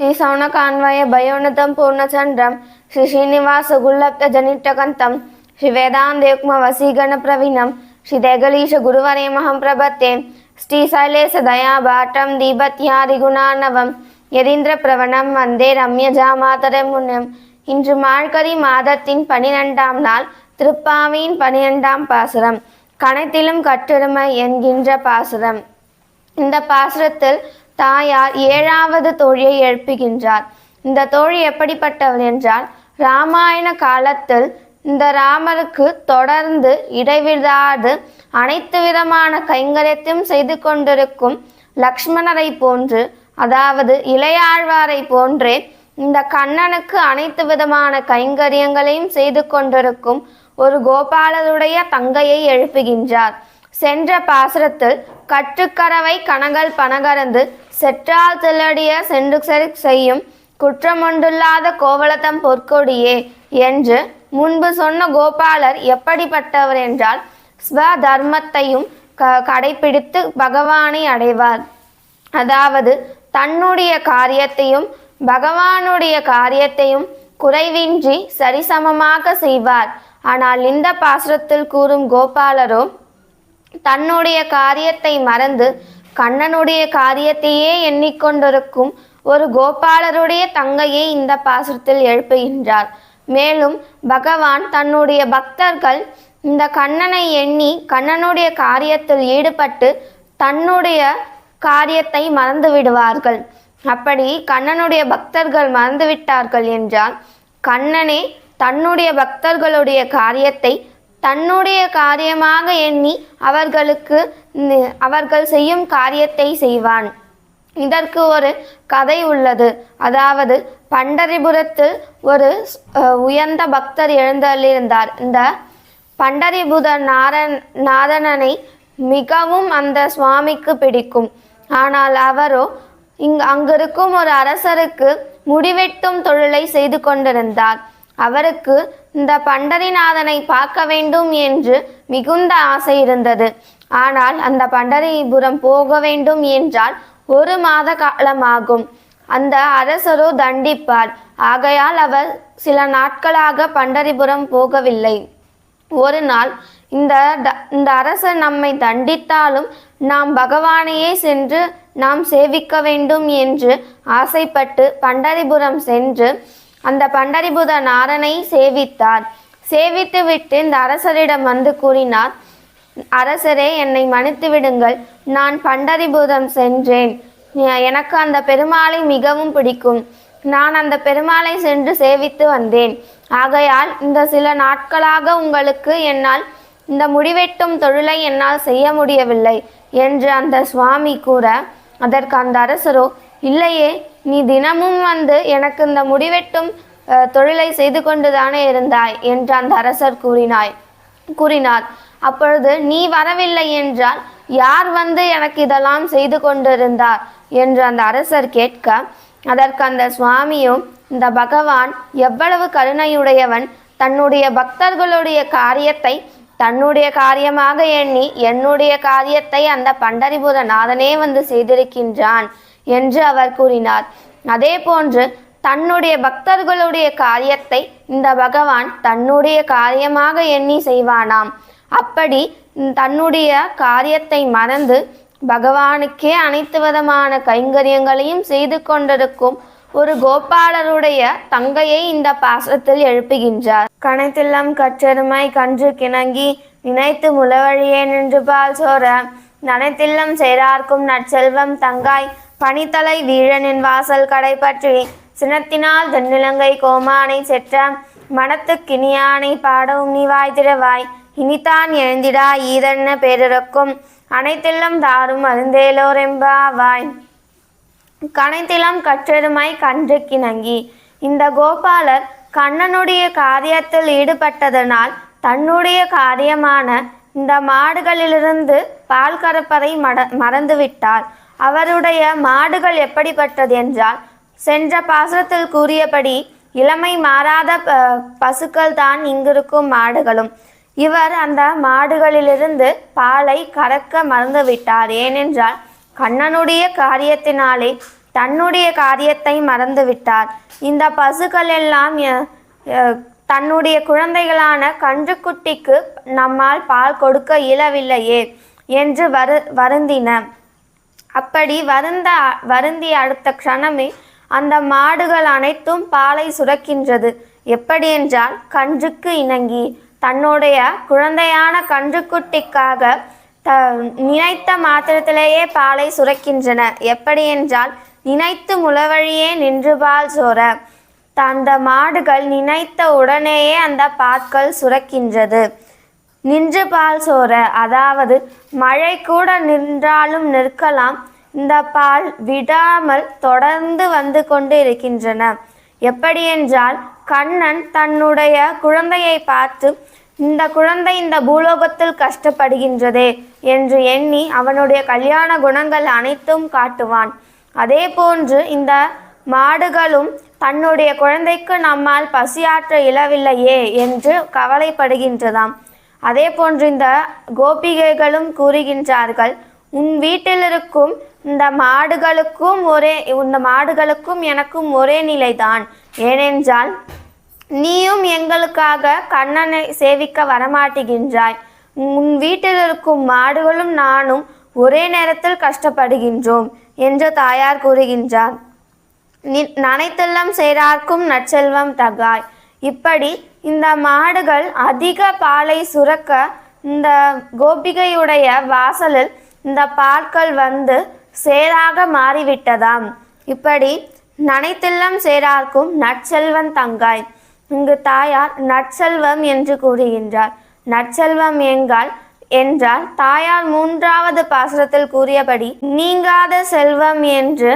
श्री सौनकान्वय भयोन्नतं पूर्णचन्द्रं श्री श्रीनिवास गुल्लब्ध जनिट्टकन्तं श्री वेदान्तेक्म वसीगण प्रवीणं श्री देगलीश गुरुवरेमहं प्रपत्ते श्री शैलेश दयाभाटं दीपत्यादिगुणार्णवं यदीन्द्र प्रवणं वन्दे रम्यजामातरं मुनिम् இன்று மார்கழி மாதத்தின் 12ஆம் நாள் திருப்பாவியின் 12ஆம் பாசுரம் கணத்திலும் கட்டெருமை என்கின்ற பாசுரம். இந்த பாசுரத்தில் தாயார் 7வது தோழியை எழுப்புகின்றார். இந்த தோழி எப்படிப்பட்டவள் என்றால், இராமாயண காலத்தில் இந்த ராமருக்கு தொடர்ந்து இடைவிடாது அனைத்து விதமான கைங்கரியத்தையும் செய்து கொண்டிருக்கும் லக்ஷ்மணரை போன்று, அதாவது இளையாழ்வாரை போன்றே இந்த கண்ணனுக்கு அனைத்து விதமான கைங்கரியங்களையும் செய்து கொண்டிருக்கும் ஒரு கோபாலருடைய தங்கையை எழுப்புகின்றார். சென்ற பாசுரத்தில் கற்றுக்கரவை கனகள் பனகரந்து செற்றால் தில்லடிய சென்று செய்யும் குற்றமொன்றில்லாத கோவலத்தம் பொற்கொடியே என்று முன்பு சொன்ன கோபாலர் எப்படிப்பட்டவர் என்றால், ஸ்வதர்மத்தையும் கடைபிடித்து பகவானை அடைவார். அதாவது தன்னுடைய காரியத்தையும் பகவானுடைய காரியத்தையும் குறைவின்றி சரிசமமாக செய்வார். ஆனால் இந்த பாசுரத்தில் கூறும் கோபாலரோ தன்னுடைய காரியத்தை மறந்து கண்ணனுடைய காரியத்தையே எண்ணிக்கொண்டிருக்கும் ஒரு கோபாலருடைய தங்கையை இந்த பாசுரத்தில் எழுப்புகின்றார். மேலும் பகவான் தன்னுடைய பக்தர்கள் இந்த கண்ணனை எண்ணி கண்ணனுடைய காரியத்தில் ஈடுபட்டு தன்னுடைய காரியத்தை மறந்து விடுவார்கள். அப்படி கண்ணனுடைய பக்தர்கள் மறந்துவிட்டார்கள் என்றால், கண்ணனே தன்னுடைய பக்தர்களுடைய காரியத்தை தன்னுடைய காரியமாக எண்ணி அவர்கள் செய்யும் காரியத்தை செய்வான். இதற்கு ஒரு கதை உள்ளது. அதாவது பண்டரிபுரத்தில் ஒரு உயர்ந்த பக்தர் எழுந்தள்ளிருந்தார். இந்த பண்டரிபுர நாதனனை மிகவும் அந்த சுவாமிக்கு பிடிக்கும். ஆனால் அவரோ அங்கிருக்கும் ஒரு அரசருக்கு முடிவெட்டும் தொழிலை செய்து கொண்டிருந்தார். அவருக்கு இந்த பண்டரிநாதனை பார்க்க வேண்டும் என்று மிகுந்த ஆசை இருந்தது. ஆனால் அந்த பண்டரிபுரம் போக வேண்டும் என்றால் 1 மாத காலமாகும். அந்த அரசரோ தண்டிப்பார். ஆகையால் அவர் சில நாட்களாக பண்டரிபுரம் போகவில்லை. ஒரு நாள் இந்த அரசர் நம்மை தண்டித்தாலும் நாம் பகவானையே சென்று நாம் சேவிக்க வேண்டும் என்று ஆசைப்பட்டு பண்டரிபுரம் சென்று அந்த பண்டரிபுர நாதனை சேவித்தார். சேவித்து விட்டு இந்த அரசரிடம் வந்து கூறினார், அரசரே, என்னை மன்னித்து விடுங்கள். நான் பண்டரிபுரம் சென்றேன். எனக்கு அந்த பெருமாளை மிகவும் பிடிக்கும். நான் அந்த பெருமாளை சென்று சேவித்து வந்தேன். ஆகையால் இந்த சில நாட்களாக உங்களுக்கு என்னால் இந்த முடிவெட்டும் தொழிலை என்னால் செய்ய முடியவில்லை என்று அந்த சுவாமி கூற, அதற்கு அந்த அரசரோ, இல்லையே, நீ தினமும் வந்து எனக்கு இந்த முடிவெட்டும் தொழிலை செய்து கொண்டுதானே இருந்தாய் என்று அந்த அரசர் கூறினார். அப்பொழுது நீ வரவில்லை என்றால் யார் வந்து எனக்கு இதெல்லாம் செய்து கொண்டிருந்தார் என்று அந்த அரசர் கேட்க, அதற்கு அந்த சுவாமியும், இந்த பகவான் எவ்வளவு கருணையுடையவன், தன்னுடைய பக்தர்களுடைய காரியத்தை தன்னுடைய காரியமாக எண்ணி என்னுடைய காரியத்தை அந்த பண்டரிபுர நாதனே வந்து செய்திருக்கின்றான் என்று அவர் கூறினார். அதே போன்று தன்னுடைய பக்தர்களுடைய காரியத்தை இந்த பகவான் தன்னுடைய காரியமாக எண்ணி செய்வானாம். அப்படி தன்னுடைய காரியத்தை மறந்து பகவானுக்கே அனைத்து விதமான கைங்கரியங்களையும் செய்து கொண்டிருக்கும் ஒரு கோபாலருடைய தங்கையை இந்த பாசுரத்தில் எழுப்புகின்றார். கணத்தில்லம் கற்றெருமை கன்று கிணங்கி நினைத்து முளவழியே நின்று பால் சோர நனைத்தில்லம் சேரார்க்கும் நற்செல்வம் தங்காய் பனித்தலை வீழனின் வாசல் கடை பற்றி சினத்தினால் தென்னிலங்கை கோமானை செற்ற மனத்து கிணியானை பாடவும் நீ வாய் திறவாய் இனித்தான் எழுந்திடா ஈதன்ன பேரிறக்கும் அனைத்தில்லம் தாரும் அருந்தேலோர் எம்பாவாய். கணைத்திலம் கற்றெருமை கன்று கிணங்கி. இந்த கோபாலர் கண்ணனுடைய காரியத்தில் ஈடுபட்டதனால் தன்னுடைய காரியமான இந்த மாடுகளிலிருந்து பால் கறப்பதை மறந்துவிட்டார். அவருடைய மாடுகள் எப்படிப்பட்டது என்றால், சென்ற பாசுரத்தில் கூறியபடி இளமை மாறாத பசுக்கள் தான் இங்கிருக்கும் மாடுகளும். இவர் அந்த மாடுகளிலிருந்து பாலை கறக்க மறந்துவிட்டார். ஏனென்றால் கண்ணனுடைய காரியத்தினாலே தன்னுடைய காரியத்தை மறந்துவிட்டார். இந்த பசுக்கள் எல்லாம் தன்னுடைய குழந்தைகளான கன்றுக்குட்டிக்கு நம்மால் பால் கொடுக்க இயலவில்லையே என்று வருந்தின. அப்படி வருந்திய அடுத்த க்ஷணமே அந்த மாடுகள் அனைத்தும் பாலை சுரக்கின்றது. எப்படி என்றால், கன்றுக்கு இணங்கி தன்னுடைய குழந்தையான கன்றுக்குட்டிக்காக நினைத்த மாத்திரத்திலேயே பாலை சுரக்கின்றன. எப்படி என்றால், நினைத்து முளவழியே நின்று பால் சோர அந்த மாடுகள் நினைத்த உடனேயே அந்த பாற்கள் சுரக்கின்றது. நின்று பால் சோர, அதாவது மழை கூட நின்றாலும் நிற்கலாம், இந்த பால் விடாமல் தொடர்ந்து வந்து கொண்டு இருக்கின்றன. எப்படி என்றால், கண்ணன் தன்னுடைய குழந்தையை பார்த்து, இந்த குழந்தை இந்த பூலோகத்தில் கஷ்டப்படுகின்றதே என்று எண்ணி அவனுடைய கல்யாண குணங்கள் அனைத்தும் காட்டுவான். அதே போன்று இந்த மாடுகளும் தன்னுடைய குழந்தைக்கு நம்மால் பசியாற்ற இயலவில்லையே என்று கவலைப்படுகின்றதாம். அதே போன்று இந்த கோபிகைகளும் கூறுகின்றார்கள், உன் வீட்டில் இருக்கும் இந்த மாடுகளுக்கும் எனக்கும் ஒரே நிலைதான். ஏனென்றால் நீயும் எங்களுக்காக கண்ணனை சேவிக்க வரமாட்டுகின்றாய். உன் வீட்டில் இருக்கும் மாடுகளும் நானும் ஒரே நேரத்தில் கஷ்டப்படுகின்றோம் என்று தாயார் கூறுகின்றார். நனைத்தெல்லாம் சேரார்க்கும் நற்செல்வம் தகாய். இப்படி இந்த மாடுகள் அதிக பாலை சுரக்க இந்த கோபிகையுடைய வாசலில் இந்த பாற்கள் வந்து சேராக மாறிவிட்டதாம். இப்படி நனைத்தெல்லாம் சேரார்க்கும் நற்செல்வம் தங்காய். இங்கு தாயார் நற்செல்வம் என்று கூறுகின்றார். நற்செல்வம் என்றால் தாயார் 3வது பாசுரத்தில் கூறியபடி நீங்காத செல்வம் என்று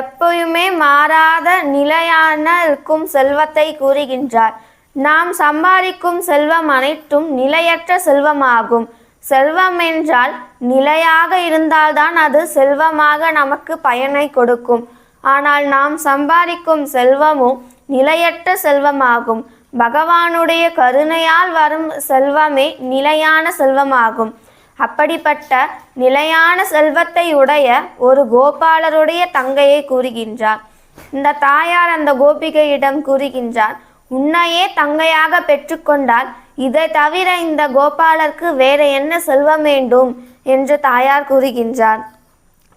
எப்பயுமே மாறாத நிலையான இருக்கும் செல்வத்தை கூறுகின்றார். நாம் சம்பாதிக்கும் செல்வம் அனைத்தும் நிலையற்ற செல்வமாகும். செல்வம் என்றால் நிலையாக இருந்தால்தான் அது செல்வமாக நமக்கு பயனை கொடுக்கும். ஆனால் நாம் சம்பாதிக்கும் செல்வமும் நிலையற்ற செல்வமாகும். பகவானுடைய கருணையால் வரும் செல்வமே நிலையான செல்வமாகும். அப்படிப்பட்ட நிலையான செல்வத்தை உடைய ஒரு கோபாலருடைய தங்கையை கூறுகின்றார். இந்த தாயார் அந்த கோபிகையிடம் கூறுகின்றார், உன்னையே தங்கையாக பெற்றுக்கொண்டால் இதை தவிர இந்த கோபாலருக்கு வேற என்ன செல்வம் வேண்டும் என்று தாயார் கூறுகின்றார்.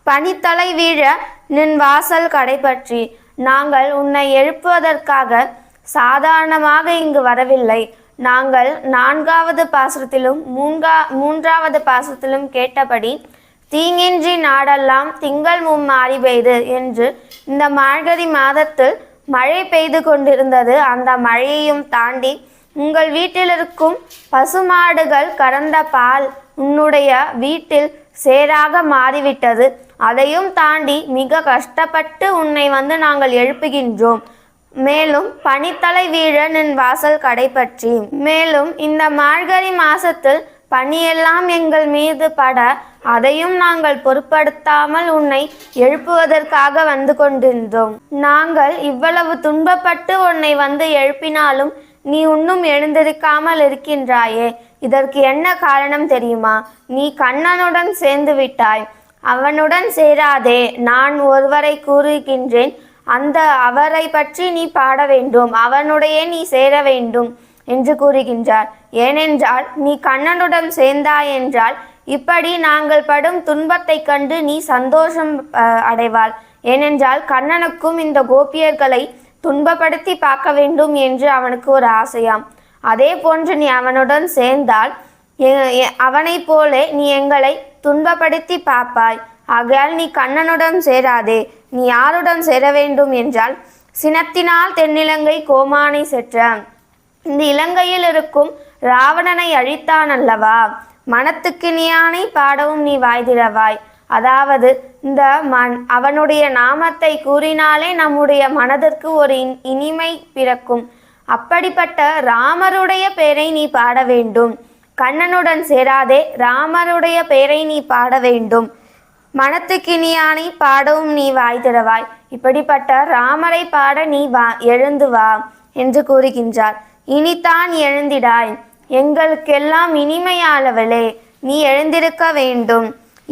பனித்தலை வீழ நின் வாசல் கடைபற்றி, நாங்கள் உன்னை எழுப்புவதற்காக சாதாரணமாக இங்கு வரவில்லை. நாங்கள் 4வது பாசுரத்திலும் 3வது பாசுரத்திலும் கேட்டபடி தீங்கின்றி நாடெல்லாம் திங்கள் மும்மாறி பெய்து என்று இந்த மார்கழி மாதத்தில் மழை பெய்து கொண்டிருந்தது. அந்த மழையையும் தாண்டி உங்கள் வீட்டில் இருக்கும் பசுமாடுகள் கறந்த பால் உன்னுடைய வீட்டில் சேராக மாறிவிட்டது. அதையும் தாண்டி மிக கஷ்டப்பட்டு உன்னை வந்து நாங்கள் எழுப்புகின்றோம். மேலும் பனித்தலை வீழ நின் வாசல் கடைபற்றி, மேலும் இந்த மார்கழி மாசத்தில் பனியெல்லாம் எங்கள் மீது பட அதையும் நாங்கள் பொருட்படுத்தாமல் உன்னை எழுப்புவதற்காக வந்து கொண்டிருந்தோம். நாங்கள் இவ்வளவு துன்பப்பட்டு உன்னை வந்து எழுப்பினாலும் நீ இன்னும் எழுந்திருக்காமல் இருக்கின்றாயே, இதற்கு என்ன காரணம் தெரியுமா? நீ கண்ணனுடன் சேர்ந்து விட்டாய். அவனுடன் சேராதே, நான் ஒருவரை கூறுகின்றேன், அந்த அவரை பற்றி நீ பாட வேண்டும், அவனுடைய நீ சேர வேண்டும் என்று கூறுகின்றார். ஏனென்றால் நீ கண்ணனுடன் சேர்ந்தாய் என்றால் இப்படி நாங்கள் படும் துன்பத்தை கண்டு நீ சந்தோஷம் அடைவாள். ஏனென்றால் கண்ணனுக்கும் இந்த கோபியர்களை துன்பப்படுத்தி பார்க்க வேண்டும் என்று அவனுக்கு ஒரு ஆசையாம். அதே போன்று நீ அவனுடன் சேர்ந்தால் அவனை போல நீ எங்களை துன்பப்படுத்தி பார்ப்பாய். ஆகையால் நீ கண்ணனுடன் சேராதே. நீ யாருடன் சேர வேண்டும் என்றால் சினத்தினால் தென்னிலங்கை கோமானை செற்ற, இந்த இலங்கையில் இருக்கும் ராவணனை அழித்தான் அல்லவா, மனத்துக்கினியானை பாடவும் நீ வாய்திரவாய். அதாவது இந்த அவனுடைய நாமத்தை கூறினாலே நம்முடைய மனதிற்கு ஒரு இனிமை பிறக்கும். அப்படிப்பட்ட ராமருடைய பெயரை நீ பாட வேண்டும். கண்ணனுடன் சேராதே, ராமருடைய பெயரை நீ பாட வேண்டும். மனத்துக்கினியானை பாடவும் நீ வாய் திறவாய். இப்படிப்பட்ட ராமரை பாட நீ எழுந்து வா என்று கூறுகின்றார். இனித்தான் எழுந்திடாய், எங்களுக்கெல்லாம் இனிமையாளவளே, நீ எழுந்திருக்க வேண்டும்.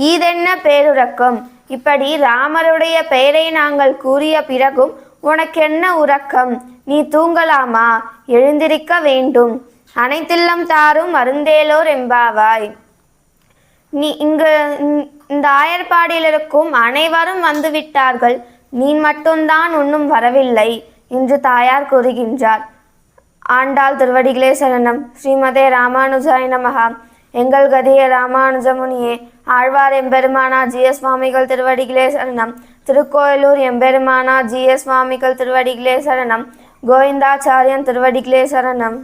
ஈதென்ன பேருறக்கம், இப்படி ராமருடைய பெயரை நாங்கள் கூறிய பிறகும் உனக்கென்ன உறக்கம்? நீ தூங்கலாமா? எழுந்திருக்க வேண்டும். அனைத்தில்லம் தாரும் அருந்தேலோர் எம்பாவாய். நீ இந்த ஆயர்பாடியில் இருக்கும் அனைவரும் வந்துவிட்டார்கள், நீ மட்டும்தான் இன்னும் வரவில்லை என்று தாயார் கூறுகின்றார். ஆண்டாள் திருவடிகளே சரணம். ஸ்ரீமதே ராமானுஜாய நமஹா. எங்கள் கதிய ராமானுஜமுனியே. ஆழ்வார் எம்பெருமானார் ஜி.எஸ். சுவாமிகள் திருவடிகளே சரணம். திருக்கோயிலூர் எம்பெருமானார் ஜி.எஸ். சுவாமிகள் திருவடிகளே சரணம். கோவிந்தாச்சாரியன் திருவடிகளே சரணம்.